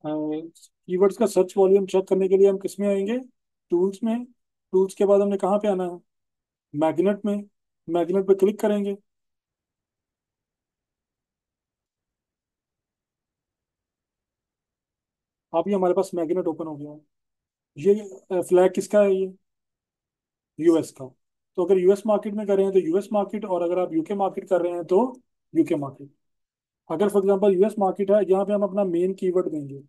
Keywords का search volume check करने के लिए हम किस में आएंगे? टूल्स में। टूल्स के बाद हमने कहाँ पे आना है? मैग्नेट में। मैग्नेट पे क्लिक करेंगे। अभी हमारे पास मैग्नेट ओपन हो गया है। ये फ्लैग किसका है ये? यूएस का। तो अगर यूएस मार्केट में कर रहे हैं तो यूएस मार्केट, और अगर आप यूके मार्केट कर रहे हैं तो यूके मार्केट। अगर फॉर एग्जांपल यूएस मार्केट है, यहाँ पे हम अपना मेन कीवर्ड देंगे।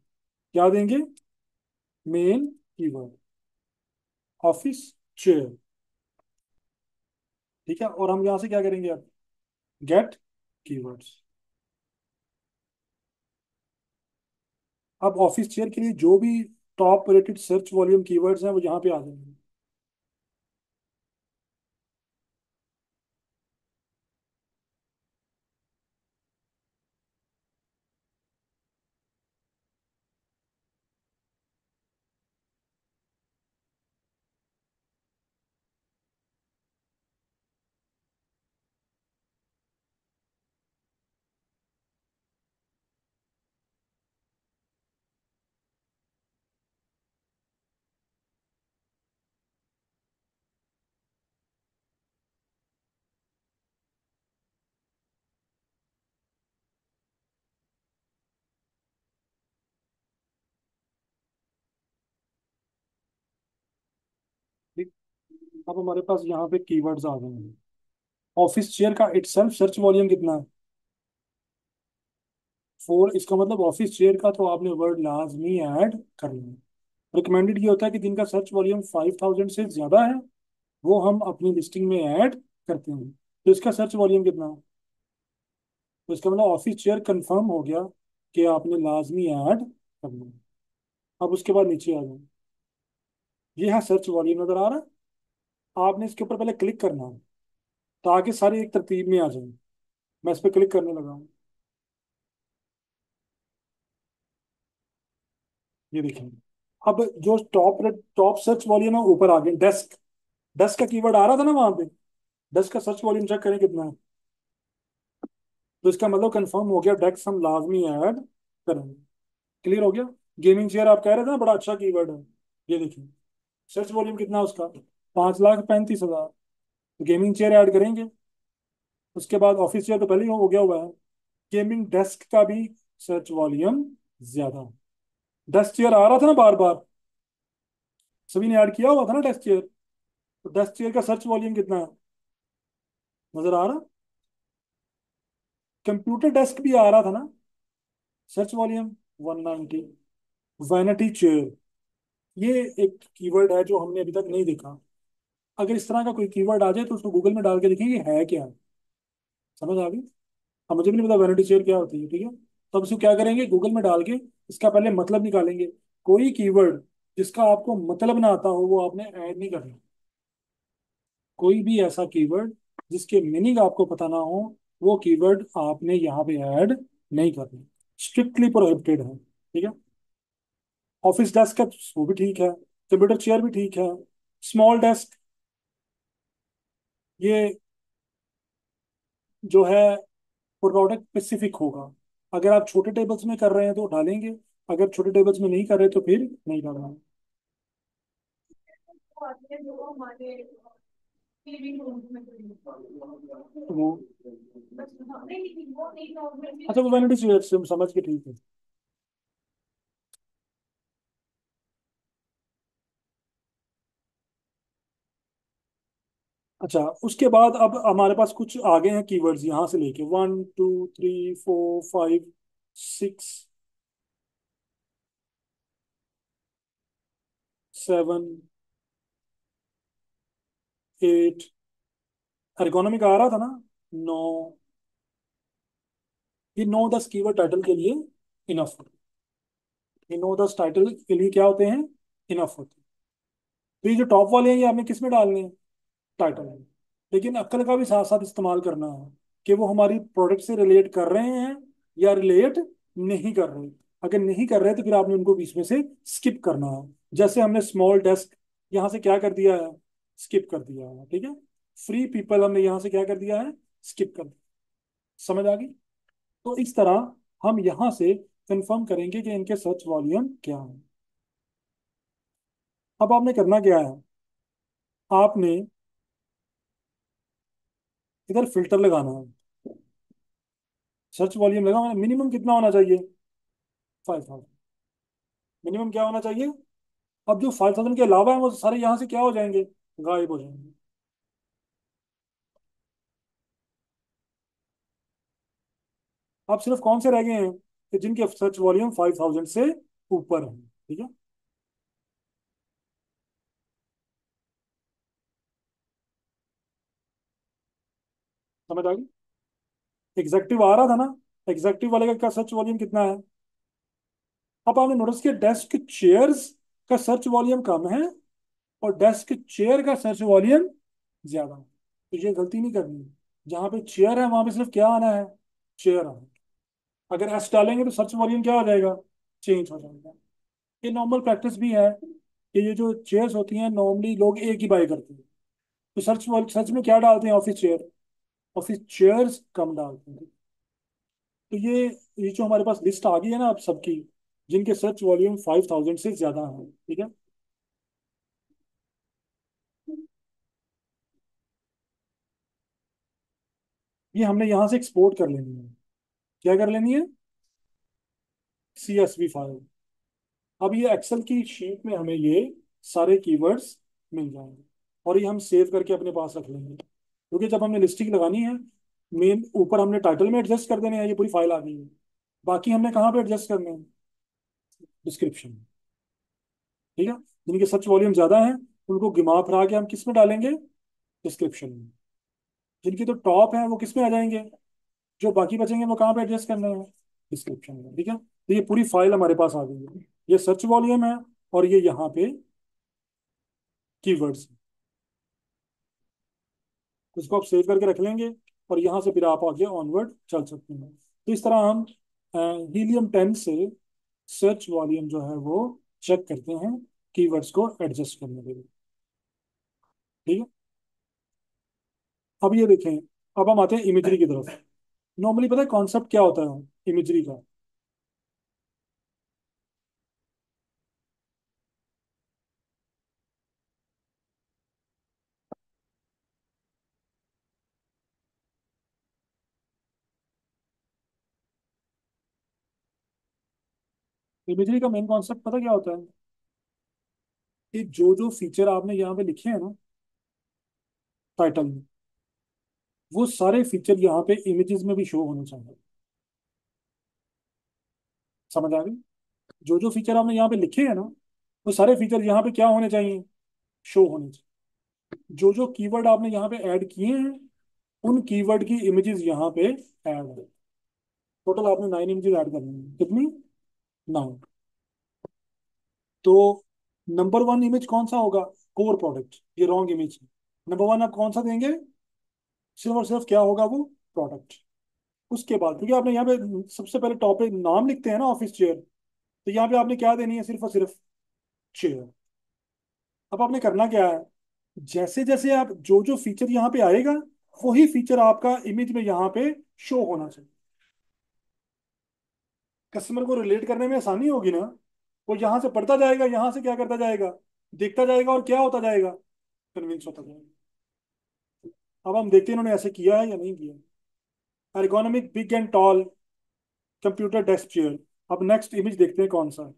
क्या देंगे? Main keyword. Office chair. ठीक है, और हम यहाँ से क्या करेंगे अब? Get keywords. अब ऑफिस चेयर के लिए जो भी top rated search volume keywords हैं वो यहाँ पे आ जाएंगे। ठीक। अब हमारे पास यहाँ पे कीवर्ड्स आ गए हैं। ऑफिस चेयर का इटसेल्फ सर्च वॉल्यूम कितना है? 4। इसका मतलब ऑफिस चेयर का तो आपने वर्ड लाजमी ऐड कर लेना। रिकमेंडेड ये होता है कि जिनका सर्च वॉल्यूम 5000 से ज्यादा है वो हम अपनी लिस्टिंग में ऐड करते हैं। तो इसका सर्च वॉल्यूम कितना है? तो इसका मतलब ऑफिस चेयर कंफर्म हो गया कि आपने लाजमी ऐड करना है। अब उसके बाद नीचे आ जाए। ये है सर्च वॉल्यूम, नजर आ रहा है? आपने इसके ऊपर पहले क्लिक करना है ताकि सारी एक तरतीब में आ जाए। मैं इस पर क्लिक करने लगा हूँ। ये देखिए। अब जो टॉप टॉप सर्च वॉल्यूम है ऊपर आ गए डेस्क। डेस्क का कीवर्ड आ रहा था ना वहां पे। डेस्क का सर्च वॉल्यूम चेक करें कितना है। तो इसका मतलब कंफर्म हो गया, डेस्क हम लाजमी ऐड करेंगे। क्लियर हो गया। गेमिंग चेयर आप कह रहे थे ना बड़ा अच्छा कीवर्ड है। ये देखिए। सर्च वॉल्यूम कितना है उसका? 5,35,000। गेमिंग चेयर ऐड करेंगे। उसके बाद ऑफिस चेयर तो पहले ही हो गया हुआ है। गेमिंग डेस्क का भी सर्च वॉल्यूम ज्यादा है। डेस्क चेयर आ रहा था ना बार बार। सभी ने ऐड किया हुआ था ना डेस्क चेयर। तो डेस्क चेयर का सर्च वॉल्यूम कितना है? नजर आ रहा? कंप्यूटर डेस्क भी आ रहा था ना। Search volume 190। Vanity chair. ये एक कीवर्ड है जो हमने अभी तक नहीं देखा। अगर इस तरह का कोई कीवर्ड आ जाए तो उसको गूगल में डाल के देखेंगे है क्या। समझ आ गई? अब मुझे भी नहीं पता वैनिटी चेयर क्या होती है, ठीक है। तो अब इसको क्या करेंगे, गूगल में डाल के इसका पहले मतलब निकालेंगे। कोई कीवर्ड जिसका आपको मतलब ना आता हो वो आपने ऐड नहीं करना। कोई भी ऐसा कीवर्ड जिसके मीनिंग आपको पता ना हो वो कीवर्ड आपने यहाँ पे ऐड नहीं करना। स्ट्रिक्टली प्रोहिबिटेड है, ठीक है। ऑफिस डेस्क है वो भी ठीक है। कंप्यूटर चेयर भी ठीक है। स्मॉल डेस्क, ये जो है प्रोडक्ट स्पेसिफिक होगा। अगर आप छोटे टेबल्स में कर रहे हैं तो डालेंगे। अगर छोटे टेबल्स में नहीं कर रहे तो फिर नहीं डालना। वो अच्छा, वो वैनिटी चेयर से समझ के ठीक है। अच्छा, उसके बाद अब हमारे पास कुछ आ गए हैं कीवर्ड्स यहाँ से लेके 1 2 3 4 5 6 7 8। एर्गोनॉमिक आ रहा था ना? 9। ये 9 10 कीवर्ड टाइटल के लिए इनफ होते हैं। ये 9 10 टाइटल के लिए क्या होते हैं? इनफ होते हैं। तो ये जो टॉप वाले हैं ये आपने किस में डालने हैं? टाइटल में। लेकिन अक्ल का भी साथ साथ इस्तेमाल करना है कि वो हमारी प्रोडक्ट से रिलेट कर रहे हैं या रिलेट नहीं कर रहे। अगर नहीं कर रहे तो फिर आपने उनको बीच में से स्किप करना है। जैसे हमने स्मॉल डेस्क यहाँ से क्या कर दिया है? स्किप कर दिया है, ठीक है। फ्री पीपल हमने यहाँ से क्या कर दिया है? स्किप कर दिया। समझ आ गई? तो इस तरह हम यहाँ से कंफर्म करेंगे कि इनके सर्च वॉल्यूम क्या है। अब आपने करना क्या है, आपने इधर फिल्टर लगाना है। सर्च वॉल्यूम लगा, मिनिमम कितना होना चाहिए, 5000। मिनिमम क्या होना चाहिए। अब जो 5000 के अलावा है वो सारे यहाँ से क्या हो जाएंगे, गायब हो जाएंगे। अब सिर्फ कौन से रह गए हैं कि जिनके सर्च वॉल्यूम 5000 से ऊपर है। ठीक है, समझ आ गई। एग्जेक्टिव आ रहा था ना, एग्जेक्टिव वाले का सर्च वॉल्यूम कितना है। अब आपने नोटिस किया डेस्क चेयर्स का सर्च वॉल्यूम कम है और डेस्क चेयर का सर्च वॉल्यूम ज्यादा है। तो ये गलती नहीं करनी है, जहां पे चेयर है वहां पे सिर्फ क्या आना है, चेयर आना है। अगर एस डालेंगे तो सर्च वॉल्यूम क्या हो जाएगा, चेंज हो जाएगा। ये नॉर्मल प्रैक्टिस भी है कि ये जो चेयर्स होती हैं नॉर्मली लोग एक ही बाय करते हैं। तो सर्च में क्या डालते हैं, ऑफिस चेयर, ऑफिस चेयर्स कम डालते हैं। तो ये जो हमारे पास लिस्ट आ गई है ना अब सबकी, जिनके सर्च वॉल्यूम 5000 से ज्यादा है। ठीक है, ये हमने यहाँ से एक्सपोर्ट कर लेनी है। क्या कर लेनी है, CSV फाइल। अब ये एक्सेल की शीट में हमें ये सारे कीवर्ड्स मिल जाएंगे और ये हम सेव करके अपने पास रख लेंगे, क्योंकि जब हमने लिस्टिंग लगानी है, मेन ऊपर हमने टाइटल में एडजस्ट कर देने हैं, ये पूरी फाइल आ गई है। बाकी हमने कहाँ पे एडजस्ट करने हैं, डिस्क्रिप्शन। ठीक है, जिनके सर्च वॉल्यूम ज्यादा है उनको घुमा फिरा के हम किस में डालेंगे, डिस्क्रिप्शन में। जिनकी तो टॉप है वो किस में आ जाएंगे, जो बाकी बचेंगे वो कहाँ पे एडजस्ट करने हैं, डिस्क्रिप्शन में। ठीक है, तो ये पूरी फाइल हमारे पास आ गई है। ये सर्च वॉल्यूम है और ये यहाँ पे कीवर्ड्स। इसको आप सेव करके रख लेंगे और यहाँ से फिर आप आगे ऑनवर्ड चल सकते हैं। तो इस तरह हम हीलियम 10 से सर्च वॉल्यूम जो है वो चेक करते हैं कीवर्ड्स को एडजस्ट करने के लिए। ठीक है, अब ये देखें, अब हम आते हैं इमेजरी की तरफ। नॉर्मली पता है कॉन्सेप्ट क्या होता है इमेजरी का। इमेजरी का मेन कॉन्सेप्ट पता क्या होता है, कि जो जो फीचर आपने यहाँ पे लिखे हैं ना टाइटल में, वो सारे फीचर यहाँ पे इमेजेस में भी शो होने चाहिए। समझ आ गई। जो जो फीचर आपने यहाँ पे लिखे हैं ना, वो सारे फीचर यहाँ पे क्या होने चाहिए, शो होने चाहिए। जो जो कीवर्ड आपने यहाँ पे ऐड किए हैं उन कीवर्ड की इमेजेस यहाँ पे ऐड है। टोटल आपने 9 इमेजेस ऐड करनी है, कितनी, 9। तो नंबर 1 इमेज कौन सा होगा, कोर प्रोडक्ट, ये रॉन्ग इमेज है। नंबर 1 आप कौन सा देंगे, सिर्फ और सिर्फ क्या होगा वो, प्रोडक्ट। उसके बाद क्योंकि आपने यहाँ पे सबसे पहले टॉप पे नाम लिखते हैं ना ऑफिस चेयर, तो यहाँ पे आपने क्या देनी है, सिर्फ और सिर्फ चेयर। अब आपने करना क्या है, जैसे जैसे आप जो जो फीचर यहाँ पे आएगा वही फीचर आपका इमेज में यहाँ पे शो होना चाहिए। कस्टमर को रिलेट करने में आसानी होगी ना, वो यहाँ से पढ़ता जाएगा, यहाँ से क्या करता जाएगा, देखता जाएगा और क्या होता जाएगा, कन्विंस होता जाएगा। अब हम देखते हैं इन्होंने ऐसे किया है या नहीं किया। Ergonomic big and tall computer desk chair. अब नेक्स्ट इमेज देखते हैं कौन सा है।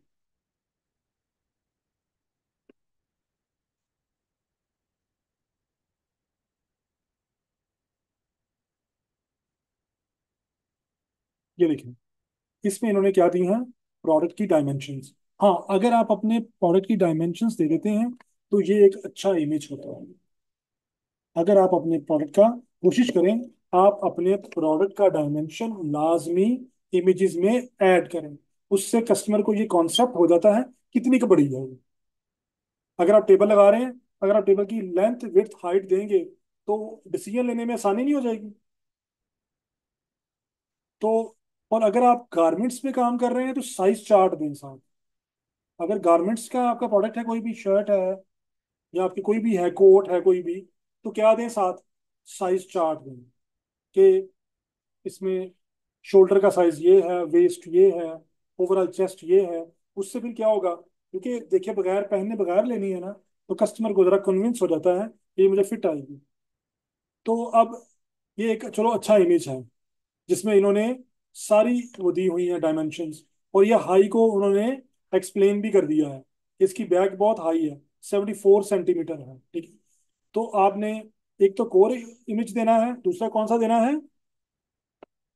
ये देखिए, इसमें इन्होंने क्या दी है, प्रोडक्ट की डायमेंशंस। हाँ, अगर आप अपने प्रोडक्ट की डायमेंशंस दे देते हैं तो ये एक अच्छा इमेज होता है। अगर आप अपने प्रोडक्ट का कोशिश करें, आप अपने प्रोडक्ट का डायमेंशन लाजमी इमेजेस में ऐड करें। उससे कस्टमर को ये कॉन्सेप्ट हो जाता है कितनी का बड़ी है वो। अगर आप टेबल लगा रहे हैं, अगर आप टेबल की लेंथ विड्थ हाइट देंगे तो डिसीजन लेने में आसानी नहीं हो जाएगी। तो और अगर आप गारमेंट्स में काम कर रहे हैं तो साइज चार्ट दें साथ। अगर गारमेंट्स का आपका प्रोडक्ट है, कोई भी शर्ट है या आपकी कोई भी है कोट है कोई भी, तो क्या दें साथ, साइज चार्ट दें कि इसमें शोल्डर का साइज ये है, वेस्ट ये है, ओवरऑल चेस्ट ये है। उससे फिर क्या होगा, क्योंकि देखिए बगैर पहने बगैर लेनी है ना, तो कस्टमर को जरा कन्विंस हो जाता है कि ये मुझे फिट आएगी। तो अब ये एक चलो अच्छा इमेज है, जिसमें इन्होंने सारी वो दी हुई है डायमेंशंस, और ये हाई को उन्होंने एक्सप्लेन भी कर दिया है। इसकी बैक बहुत हाई है, 74 सेंटीमीटर है, ठीक है। तो आपने एक तो कोर इमेज देना है, दूसरा कौन सा देना है,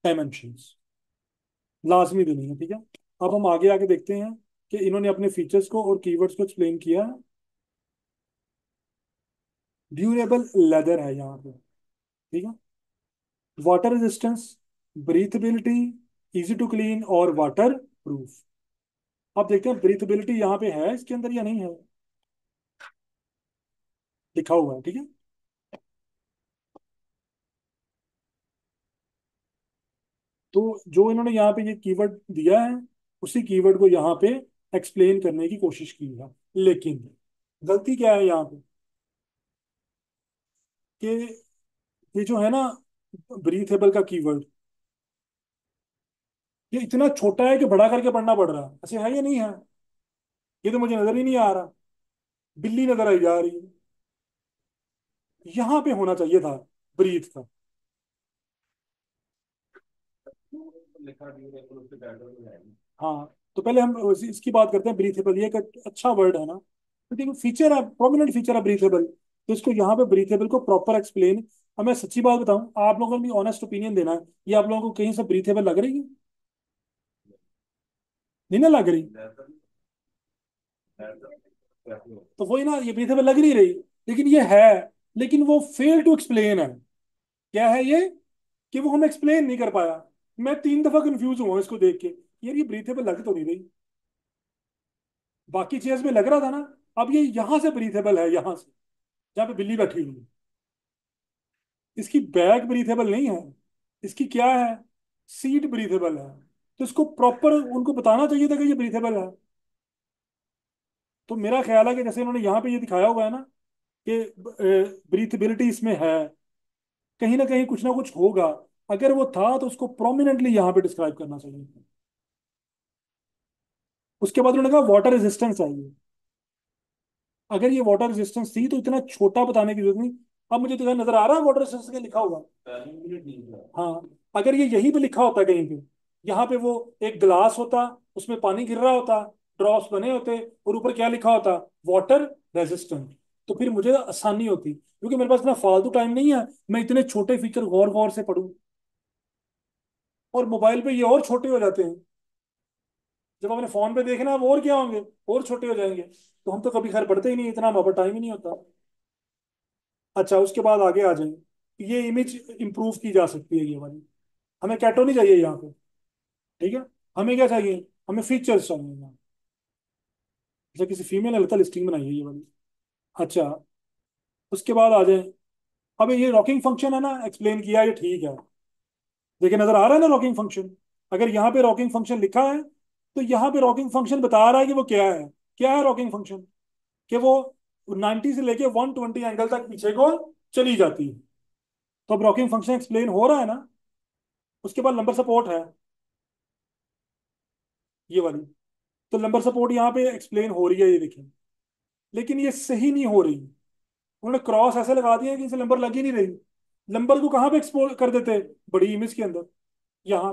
डायमेंशंस लाजमी देनी है, ठीक है। अब हम आगे आगे देखते हैं कि इन्होंने अपने फीचर्स को और कीवर्ड्स को एक्सप्लेन किया है। ड्यूरेबल लेदर है यहाँ पे, ठीक है। Water resistance, breathability, easy to clean और वाटर प्रूफ। अब देखते हैं ब्रीथेबिलिटी यहाँ पे है इसके अंदर या नहीं है, लिखा हुआ है, ठीक है। तो जो इन्होंने यहाँ पे ये कीवर्ड दिया है, उसी कीवर्ड को यहाँ पे एक्सप्लेन करने की कोशिश की है। लेकिन गलती क्या है यहाँ पे, कि ये जो है ना ब्रीथेबल का कीवर्ड, ये इतना छोटा है कि बड़ा करके पढ़ना पड़ रहा है। ऐसे है या नहीं है, ये तो मुझे नजर ही नहीं आ रहा, बिल्ली नजर आई जा रही है। यहाँ पे होना चाहिए था ब्रीथ का। हाँ, तो पहले हम इसकी बात करते हैं, ब्रीथेबल ये एक अच्छा वर्ड है ना, तो देखो फीचर है, प्रोमिनेंट फीचर है ब्रीथेबल, तो इसको यहाँ पे ब्रीथेबल को प्रॉपर एक्सप्लेन। अब मैं सच्ची बात बताऊं, आप लोगों को भी ऑनेस्ट ओपिनियन देना है, ये आप लोगों को कहीं से ब्रीथेबल लग रही है? नहीं ना लग रही, तो वही ना, ये ब्रीथेबल लग नहीं रही, लेकिन ये है। लेकिन वो फेल टू एक्सप्लेन है। क्या है ये, कि वो हम एक्सप्लेन नहीं कर पाया। मैं 3 दफा कंफ्यूज हुआ इसको देख के, यार ये ब्रीथेबल लग तो नहीं रही, बाकी चेयर्स में लग रहा था ना। अब ये यहां से ब्रीथेबल है, यहां से जहाँ पे बिल्ली बैठी हुई है, इसकी बैक ब्रीथेबल नहीं है, इसकी क्या है, सीट ब्रीथेबल है। तो इसको प्रॉपर उनको बताना चाहिए था कि ये ब्रीथेबल है। तो मेरा ख्याल है कि जैसे इन्होंने यहाँ पे ये दिखाया हुआ है ना, कि ब्रीथेबिलिटी इसमें है, कहीं ना कुछ होगा। अगर वो था तो उसको प्रोमिनेंटली यहाँ पे डिस्क्राइब करना चाहिए। उसके बाद उन्होंने कहा वाटर रेजिस्टेंस है ये। अगर ये वाटर रेजिस्टेंस थी तो इतना छोटा बताने की जरूरत नहीं। अब मुझे तो नजर आ रहा है वाटर रेजिस्टेंस के लिखा हुआ। हाँ, अगर ये यहीं पे लिखा होता कहीं पे, यहाँ पे वो एक गिलास होता, उसमें पानी गिर रहा होता, ड्रॉप्स बने होते, और ऊपर क्या लिखा होता, वाटर रेजिस्टेंट, तो फिर मुझे आसानी होती, क्योंकि मेरे पास इतना फालतू टाइम नहीं है मैं इतने छोटे फीचर गौर गौर से पढूं। और मोबाइल पे ये और छोटे हो जाते हैं, जब अपने फोन पे देखना वो और क्या होंगे, और छोटे हो जाएंगे। तो हम तो कभी खैर पढ़ते ही नहीं, इतना हमारे पास टाइम ही नहीं होता। अच्छा, उसके बाद आगे आ जाए, ये इमेज इंप्रूव की जा सकती है ये वाली। हमें कैटो नहीं चाहिए यहाँ पे, ठीक है। हमें क्या चाहिए, हमें फीचर्स चाहिए यहाँ। जैसे किसी फीमेल ने लगता लिस्टिंग बनाई है ये वाली। अच्छा, उसके बाद आ जाए, अब ये रॉकिंग फंक्शन है ना, एक्सप्लेन किया, ये ठीक है। देखिए नजर आ रहा है ना रॉकिंग फंक्शन। अगर यहाँ पे रॉकिंग फंक्शन लिखा है, तो यहाँ पे रॉकिंग फंक्शन बता रहा है कि वो क्या है। क्या है रॉकिंग फंक्शन, कि वो 90 से लेके 120 एंगल तक पीछे को चली जाती है। तो अब रॉकिंग फंक्शन एक्सप्लेन हो रहा है ना। उसके बाद नंबर सपोर्ट है ये वाली, तो नंबर सपोर्ट यहाँ पे एक्सप्लेन हो रही है, ये देखिए। लेकिन ये सही नहीं हो रही, उन्होंने क्रॉस ऐसे लगा दिया कि इनसे नंबर लग ही नहीं रही। नंबर को कहाँ पे एक्सपोज कर देते, बड़ी इमेज के अंदर, यहाँ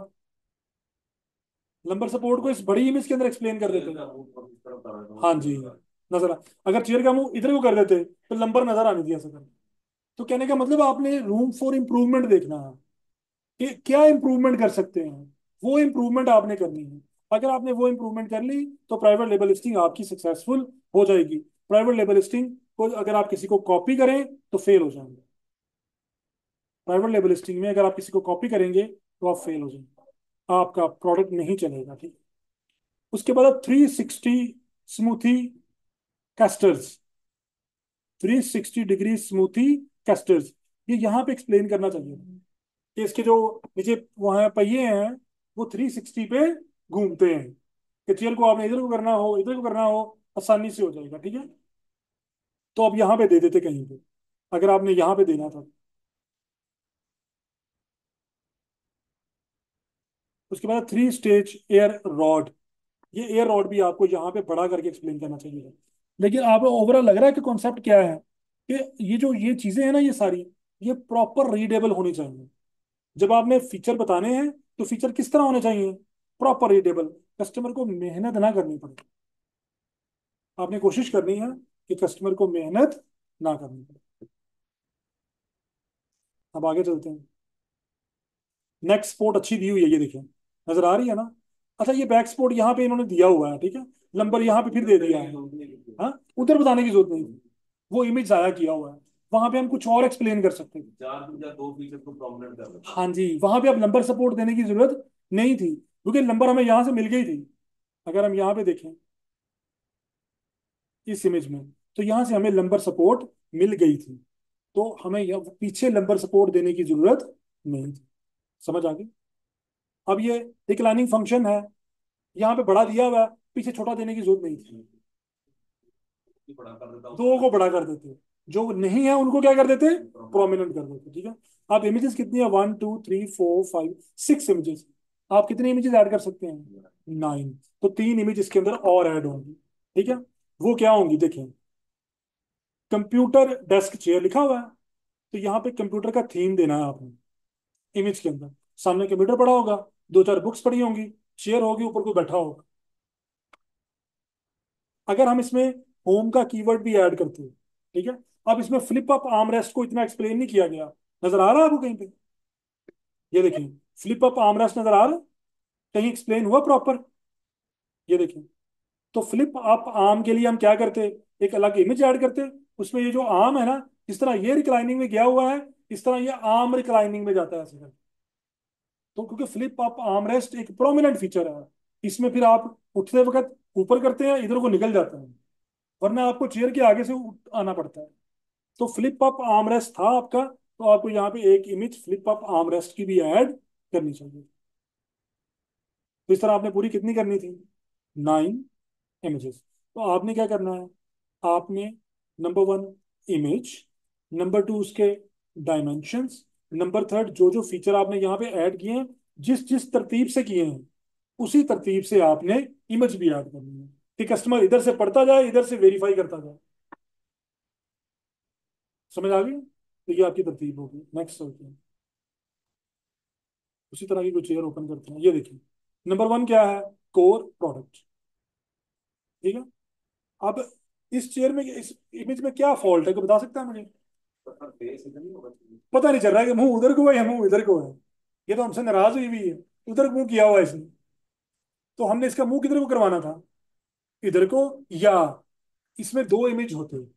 नंबर सपोर्ट को इस बड़ी इमेज के अंदर एक्सप्लेन कर देते। हाँ जी, नजर अगर चेयर का मुंह इधर को कर देते तो नंबर नजर आने दिया सकर। तो कहने का मतलब आपने रूम फॉर इम्प्रूवमेंट देखना है, कि क्या इम्प्रूवमेंट कर सकते हैं, वो इम्प्रूवमेंट आपने करनी है। अगर आपने वो इम्प्रूवमेंट कर ली, तो प्राइवेट लेबल लिस्टिंग आपकी सक्सेसफुल हो जाएगी। प्राइवेट लेबल लिस्टिंग को अगर आप किसी को कॉपी करें तो फेल हो जाएंगे। प्राइवेट लेबल लिस्टिंग में अगर आप किसी को कॉपी करेंगे तो आप फेल हो जाएंगे, आपका प्रोडक्ट नहीं चलेगा, ठीक। उसके बाद 360 smoothie casters, 360 degree smoothie casters, ये यहाँ पे एक्सप्लेन करना चाहिए कि इसके जो नीचे वहाँ पहिए हैं, वो 360 पे घूमते हैं, कि चेयर को आपने इधर को करना हो, इधर को करना हो, आसानी से हो जाएगा, ठीक है। तो अब यहाँ पे दे देते कहीं पे, अगर आपने यहाँ पे देना था। उसके बाद 3 स्टेज एयर रॉड, ये एयर रॉड भी आपको यहाँ पे बड़ा करके एक्सप्लेन करना चाहिए। लेकिन आप ओवरऑल लग रहा है कि कॉन्सेप्ट क्या है, कि ये जो ये चीजें हैं ना, ये सारी ये प्रॉपर रीडेबल होनी चाहिए। जब आपने फीचर बताने हैं तो फीचर किस तरह होने चाहिए, प्रॉपर रीडेबल, कस्टमर को मेहनत ना करनी पड़े। आपने कोशिश करनी है कि कस्टमर को मेहनत ना करनी पड़े। अब आगे चलते हैं। नेक सपोर्ट अच्छी दी हुई है, ये देखिए, नजर आ रही है ना। अच्छा, ये बैक सपोर्ट यहाँ पे इन्होंने दिया हुआ है, ठीक है, नंबर यहाँ पे फिर दे दिया है। हाँ, उधर बताने की जरूरत नहीं थी, वो इमेज जाया किया हुआ है। वहां पे हम कुछ और एक्सप्लेन कर सकते थे। दो फीचर को प्रोमिनेंट कर रहे, हाँ जी, वहां पे अब नंबर सपोर्ट देने की जरूरत नहीं थी, क्योंकि नंबर हमें यहाँ से मिल गई थी। अगर हम यहाँ पे देखें इस इमेज में, तो यहाँ से हमें नंबर सपोर्ट मिल गई थी, तो हमें पीछे नंबर सपोर्ट देने की जरूरत नहीं थी। समझ आ गई। अब ये डिक्लाइनिंग फंक्शन है, यहाँ पे बड़ा दिया हुआ है, पीछे छोटा देने की जरूरत नहीं थी। दो को बड़ा कर देते, जो नहीं है उनको क्या कर देते, प्रोमिनेंट कर देते, ठीक है। आप इमेजेस कितनी है, 1 2 3 4 5 6 इमेजेस। आप कितने इमेजेस ऐड कर सकते हैं, 9। तो 3 इमेज इसके अंदर और ऐड होंगी, ठीक है। वो क्या होंगी देखें, कंप्यूटर डेस्क चेयर लिखा हुआ है, तो यहाँ पे कंप्यूटर का थीम देना है आपने इमेज के अंदर। सामने कंप्यूटर पड़ा होगा, दो चार बुक्स पड़ी होंगी, चेयर होगी, ऊपर कोई बैठा होगा। अगर हम इसमें होम का कीवर्ड भी ऐड करते हैं, ठीक है। अब इसमें फ्लिप अप आर्म रेस्ट को इतना एक्सप्लेन नहीं किया गया, नजर आ रहा है आपको कहीं पे, ये देखिए, फ्लिप अप आर्म रेस्ट नजर आ रहा है, कहीं एक्सप्लेन हुआ प्रॉपर, ये देखिए। तो फ्लिप अप आर्म के लिए हम क्या करते, एक अलग इमेज ऐड करते, उसमें ये जो आर्म है ना, इस तरह ये रिक्लाइनिंग में गया हुआ है, इस तरह ये आर्म रिक्लाइनिंग में जाता है ऐसे करके। तो क्योंकि फ्लिप अप आर्म रेस्ट एक प्रोमिनेंट फीचर है, इसमें फिर आप उठते वक्त ऊपर करते हैं, इधर को निकल जाता है, वरना आपको चेयर के आगे से आना पड़ता है। तो फ्लिप अप आर्मरेस्ट था आपका, तो आपको यहाँ पे एक इमेज फ्लिप अप आर्मरेस्ट की भी ऐड करनी चाहिए। तो इस तरह आपने पूरी कितनी करनी थी, 9 इमेजेस। तो आपने क्या करना है, आपने नंबर 1 इमेज, नंबर 2 उसके डायमेंशंस, नंबर 3 जो जो फीचर आपने यहाँ पे ऐड किए हैं, जिस जिस तरतीब से किए हैं, उसी तरतीब से आपने इमेज भी ऐड करनी है, कि कस्टमर इधर से पढ़ता जाए, इधर से वेरीफाई करता जाए। समझ आ गई। तो ये आपकी तरतीब होगी। नेक्स्ट चलते हैं, उसी तरह की कोई चेयर ओपन करते हैं, ये देखिए, नंबर 1 क्या है, कोर प्रोडक्ट, ठीक है। अब इस चेयर में, इस इमेज में क्या फॉल्ट है, कोई बता सकता है मुझे। पता नहीं चल रहा है कि मुंह उधर को है या मुंह इधर को है। ये तो हमसे नाराज हुई हुई है, उधर मुंह किया हुआ है इसने। तो हमने इसका मुंह किधर को करवाना था, इधर को, या इसमें 2 इमेज होते हैं,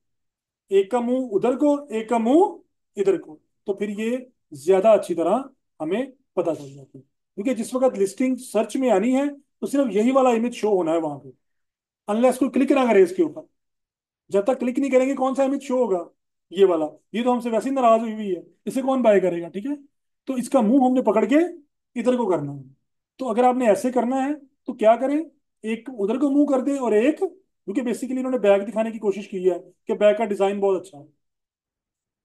एक का मुंह उधर को, एक का मुंह इधर को, तो फिर ये ज्यादा अच्छी तरह हमें पता चल जाती है। क्योंकि जिस वक्त लिस्टिंग सर्च में आनी है, तो सिर्फ यही वाला इमेज शो होना है वहां पे, अनलेस कोई क्लिक ना करे इसके ऊपर। जब तक क्लिक नहीं करेंगे कौन सा इमेज शो होगा, ये वाला। ये तो हमसे वैसे ही नाराज हुई हुई है, इसे कौन बाय करेगा, ठीक है। तो इसका मुंह हमने पकड़ के इधर को करना है। तो अगर आपने ऐसे करना है, तो क्या करें, एक उधर को मुंह कर दे और एक, क्योंकि बेसिकली इन्होंने बैग दिखाने की कोशिश की है कि बैग का डिजाइन बहुत अच्छा है,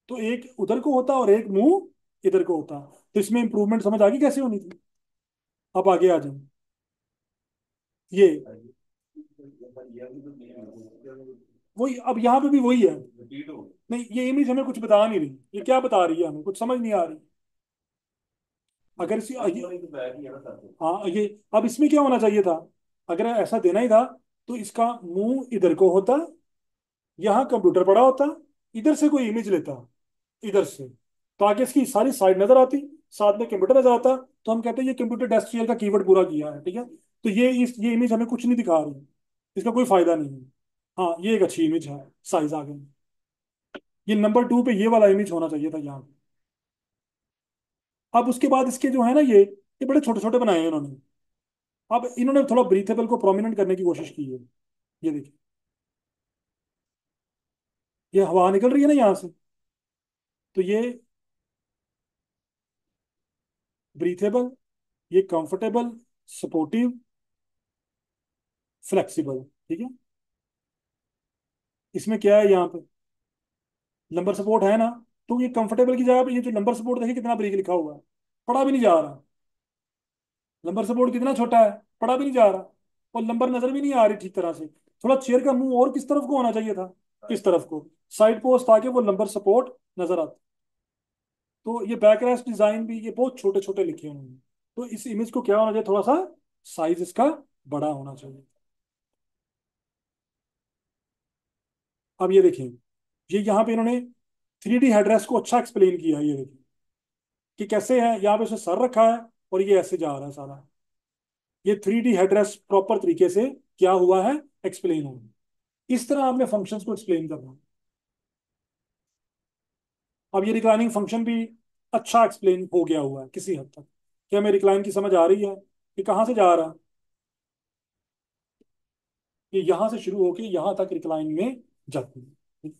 तो एक उधर को होता और एक मुंह इधर को होता। तो इसमें इंप्रूवमेंट समझ आ गई कैसे होनी थी। अब आगे आ जाए, ये वही, अब यहाँ पे भी वही है। नहीं, ये इमेज हमें कुछ बता नहीं रही, ये क्या बता रही है हमें कुछ समझ नहीं आ रही। अगर इसी हाँ, ये अब इसमें क्या होना चाहिए था, अगर ऐसा देना ही था, तो इसका मुंह इधर को होता, यहाँ कंप्यूटर पड़ा होता, इधर से कोई इमेज लेता, इधर से, ताकि इसकी सारी साइड नजर आती, साथ में कंप्यूटर नजर आता, तो हम कहते हैं ये कंप्यूटर डेस्क चेयर का कीवर्ड पूरा किया है, ठीक है। तो ये इमेज हमें कुछ नहीं दिखा रही, इसका कोई फायदा नहीं है। हाँ, ये एक अच्छी इमेज है, साइज आ गई। ये नंबर 2 पे ये वाला इमेज होना चाहिए था यहाँ पे। अब उसके बाद इसके जो है ना, ये बड़े छोटे छोटे बनाए हैं इन्होंने। अब इन्होंने थोड़ा ब्रीथेबल को प्रोमिनेंट करने की कोशिश की है, ये देखिए, ये हवा निकल रही है ना यहाँ से, तो ये ब्रीथेबल, ये कंफर्टेबल, सपोर्टिव, फ्लेक्सिबल, ठीक है। इसमें क्या है यहाँ पे, नंबर सपोर्ट है ना, तो ये कंफर्टेबल की जगह पे ये जो नंबर सपोर्ट देखिए कितना ब्रीक लिखा हुआ है, पढ़ा भी नहीं जा रहा। नंबर सपोर्ट कितना छोटा है, पढ़ा भी नहीं जा रहा। और नंबर नजर भी नहीं आ रही ठीक तरह से। थोड़ा चेयर का मुंह और किस तरफ को होना चाहिए था, इस तरफ को, साइड पोस्ट ताकि वो नंबर सपोर्ट नजर आता। तो ये बैकरेस्ट डिजाइन भी ये बहुत छोटे छोटे लिखे हुए हैं। तो इस इमेज को क्या होना चाहिए, थोड़ा सा साइज इसका बड़ा होना चाहिए। अब ये देखिए, ये यहाँ पे इन्होंने 3D हेडरेस्ट को अच्छा एक्सप्लेन किया है। ये देखिए कि कैसे है, यहाँ पे उसे सर रखा है और ये ऐसे जा रहा है सारा। ये 3D हेडरेस्ट प्रॉपर तरीके से क्या हुआ है, एक्सप्लेन हुआ है। इस तरह आपने फंक्शंस को एक्सप्लेन करना है। अब ये रिक्लाइनिंग फंक्शन भी अच्छा एक्सप्लेन हो गया हुआ है किसी हद तक। क्या हमें रिक्लाइन की समझ आ रही है कि कहाँ से जा रहा है, कि यहाँ से शुरू होके यहाँ तक रिक्लाइन में जाती है।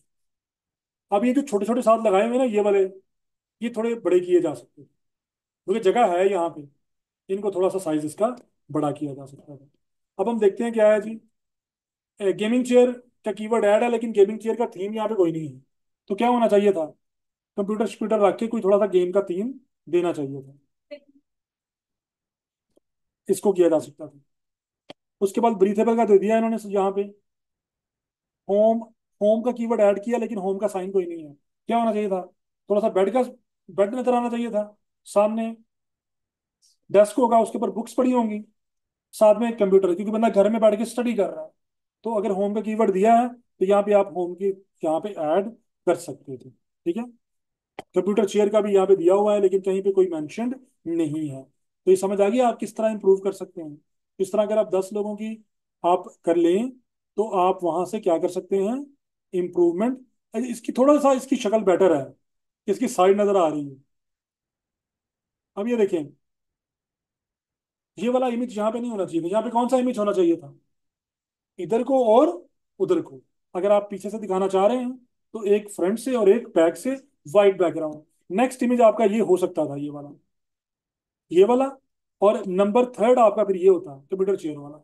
अब ये जो छोटे छोटे साथ लगाए हुए ना ये वाले, ये थोड़े बड़े किए जा सकते हैं क्योंकि जगह है यहाँ पे। इनको थोड़ा सा साइज इसका बड़ा किया जा सकता है। अब हम देखते हैं क्या है जी। गेमिंग चेयर का कीवर्ड ऐड है लेकिन गेमिंग चेयर का थीम यहाँ पे कोई नहीं है। तो क्या होना चाहिए था, कंप्यूटर स्पीटर रख के कोई थोड़ा सा गेम का थीम देना चाहिए था। इसको किया जा सकता था। उसके बाद ब्रीथेबल का दे दिया इन्होंने यहाँ पे। होम, होम का कीवर्ड ऐड किया लेकिन होम का साइन कोई नहीं है। क्या होना चाहिए था, थोड़ा सा बेड का, बेड नजर आना चाहिए था। सामने डेस्क होगा, उसके ऊपर बुक्स पड़ी होंगी, साथ में एक कंप्यूटर, क्योंकि बंदा घर में बैठ के स्टडी कर रहा है। तो अगर होम का कीवर्ड दिया है तो यहाँ पे आप होम के यहाँ पे ऐड कर सकते थे। ठीक है। कंप्यूटर चेयर का भी यहाँ पे दिया हुआ है लेकिन कहीं पे कोई मेंशन्ड नहीं है। तो ये समझ आ गया आप किस तरह इंप्रूव कर सकते हैं। इस तरह अगर आप 10 लोगों की आप कर लें तो आप वहां से क्या कर सकते हैं, इम्प्रूवमेंट। इसकी थोड़ा सा इसकी शक्ल बेटर है, इसकी साइड नजर आ रही है। अब ये देखें, ये वाला इमेज यहाँ पे नहीं होना चाहिए था। यहाँ पे कौन सा इमेज होना चाहिए था, इधर को और उधर को। अगर आप पीछे से दिखाना चाह रहे हैं तो एक फ्रंट से और एक बैक से, वाइट बैकग्राउंड। नेक्स्ट इमेज आपका ये हो सकता था, ये वाला, ये वाला। और नंबर थर्ड आपका फिर ये होता कंप्यूटर चेयर वाला।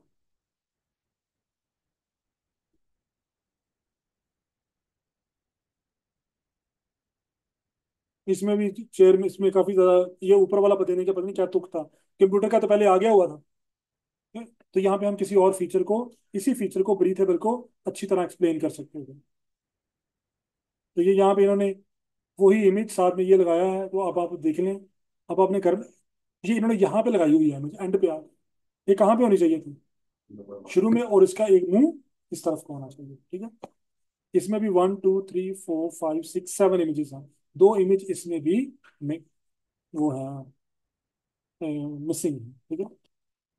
इसमें भी चेयर में इसमें काफी ज्यादा, ये ऊपर वाला पता नहीं क्या तुक था। कंप्यूटर का तो पहले आ गया हुआ था। ठीक है? तो यहाँ पे हम किसी और फीचर को, इसी फीचर को, ब्रीथेबल को अच्छी तरह एक्सप्लेन कर सकते थे। तो ये यहाँ पे इन्होंने वही इमेज साथ में ये लगाया है, तो अब आप देख लें। अब आपने कर, ये इन्होंने यहाँ पे लगाई हुई है इमेज एंड पे। आप, ये कहाँ पे होनी चाहिए थी, शुरू में, और इसका एक मुंह इस तरफ को होना चाहिए। ठीक है। इसमें भी 1 2 3 4 5 6 7 इमेजेस हैं। दो इमेज इसमें भी में, वो है, मिसिंग है। ठीक है।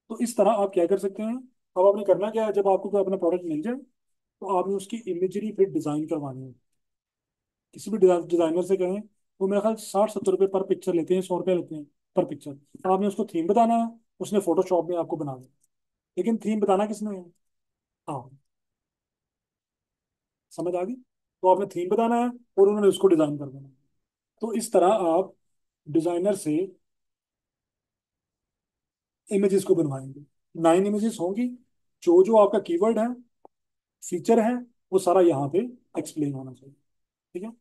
तो इस तरह आप क्या कर सकते हैं। अब आपने करना क्या है, जब आपको कोई अपना प्रोडक्ट मिल जाए तो आपने उसकी इमेजरी फिर डिजाइन करवानी है। किसी भी डिजाइनर से कहें, वो मेरे ख्याल 60 70 रुपये पर पिक्चर लेते हैं, 100 रुपये लेते हैं पर पिक्चर। तो आपने उसको थीम बताना है, उसने फोटोशॉप में आपको बना दिया। लेकिन थीम बताना किसने है, हाँ, समझ आ गई। तो आपने थीम बताना है और उन्होंने उसको डिजाइन कर देना है। तो इस तरह आप डिजाइनर से इमेजेस को बनवाएंगे। 9 इमेजेस होंगी। जो जो आपका कीवर्ड है, फीचर है, वो सारा यहाँ पे एक्सप्लेन होना चाहिए। ठीक है।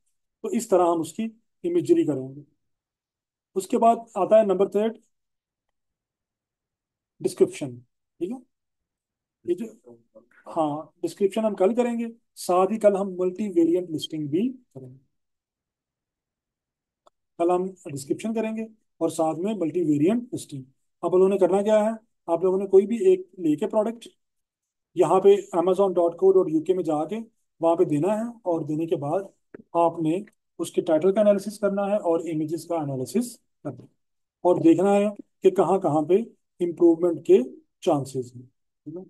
तो इस तरह हम उसकी इमेजरी करेंगे। उसके बाद आता है नंबर थर्ड, डिस्क्रिप्शन। ठीक है। ये जो, हाँ, डिस्क्रिप्शन हम कल करेंगे। साथ ही कल हम मल्टी वेरिएंट लिस्टिंग भी करेंगे। कल हम डिस्क्रिप्शन करेंगे और साथ में मल्टी वेरिएंट लिस्टिंग। अब उन्होंने करना क्या है, आप लोगों ने कोई भी एक लेके प्रोडक्ट यहाँ पे amazon.co.uk में जाके वहाँ पे देना है, और देने के बाद आपने उसके टाइटल का एनालिसिस करना है और इमेजेस का एनालिसिस करना है, और देखना है कि कहाँ कहाँ पे इम्प्रूवमेंट के चांसेस हैं। ठीक है।